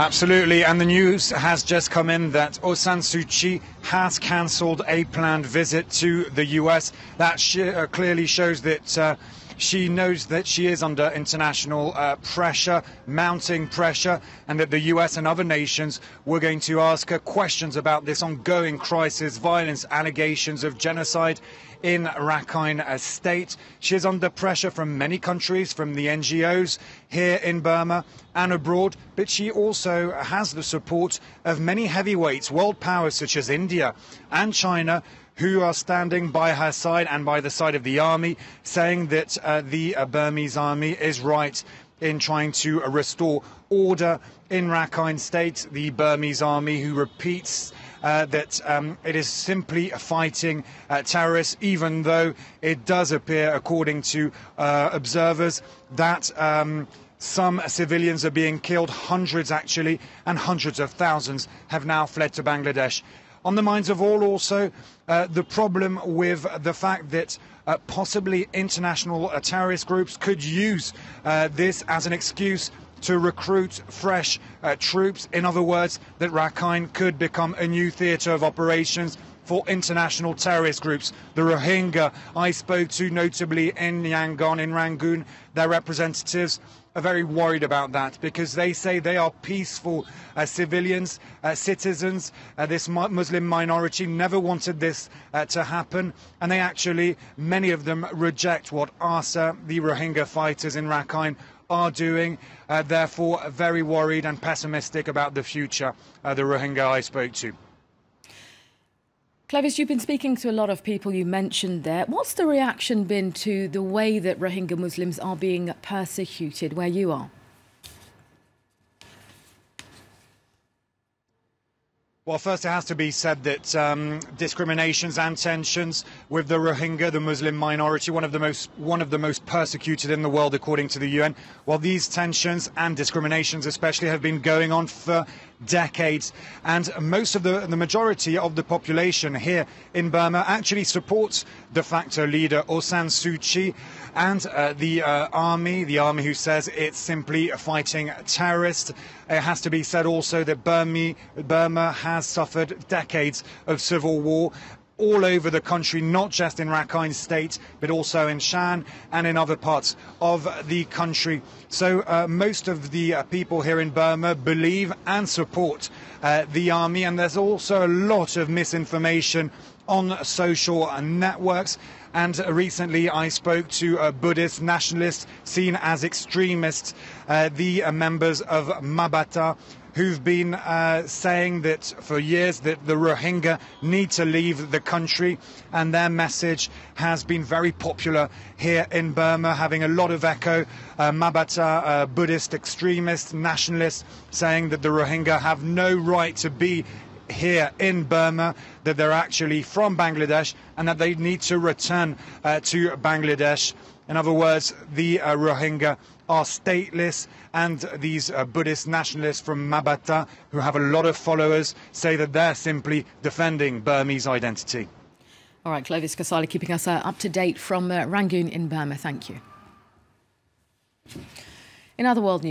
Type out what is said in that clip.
Absolutely, and the news has just come in that Aung San Suu Kyi has cancelled a planned visit to the US. That clearly shows that she knows that she is under international pressure, mounting pressure, and that the US and other nations were going to ask her questions about this ongoing crisis, violence, allegations of genocide in Rakhine state. She is under pressure from many countries, from the NGOs here in Burma and abroad, but she also has the support of many heavyweights, world powers such as India and China, who are standing by her side and by the side of the army, saying that the Burmese army is right in trying to restore order in Rakhine state. The Burmese army, who repeats that it is simply fighting terrorists, even though it does appear, according to observers, that some civilians are being killed, hundreds actually, and hundreds of thousands have now fled to Bangladesh. On the minds of all also the problem with the fact that possibly international terrorist groups could use this as an excuse to recruit fresh troops. In other words, that Rakhine could become a new theatre of operations for international terrorist groups. The Rohingya I spoke to, notably in Yangon, in Rangoon, their representatives are very worried about that, because they say they are peaceful civilians, citizens. This Muslim minority never wanted this to happen, and they actually, many of them, reject what ASA, the Rohingya fighters in Rakhine, are doing. Therefore, very worried and pessimistic about the future, the Rohingya I spoke to. Clovis, you've been speaking to a lot of people you mentioned there. What's the reaction been to the way that Rohingya Muslims are being persecuted where you are? Well, first it has to be said that discriminations and tensions with the Rohingya, the Muslim minority, one of the most persecuted in the world according to the UN, well, these tensions and discriminations especially have been going on for decades, and most of the majority of the population here in Burma actually supports de facto leader Aung San Suu Kyi and the army who says it's simply fighting terrorists. It has to be said also that Burma has suffered decades of civil war all over the country, not just in Rakhine state, but also in Shan and in other parts of the country. So most of the people here in Burma believe and support the army, and there's also a lot of misinformation on social networks. And recently I spoke to a Buddhist nationalists seen as extremists, the members of Mabata, who've been saying that for years that the Rohingya need to leave the country, and their message has been very popular here in Burma, having a lot of echo. Mabata, Buddhist extremists, nationalists, saying that the Rohingya have no right to be here in Burma, that they're actually from Bangladesh and that they need to return to Bangladesh. In other words, the Rohingya are stateless, and these Buddhist nationalists from Mabata, who have a lot of followers, say that they're simply defending Burmese identity. All right, Clovis Kasali keeping us up to date from Rangoon in Burma. Thank you. In other world news.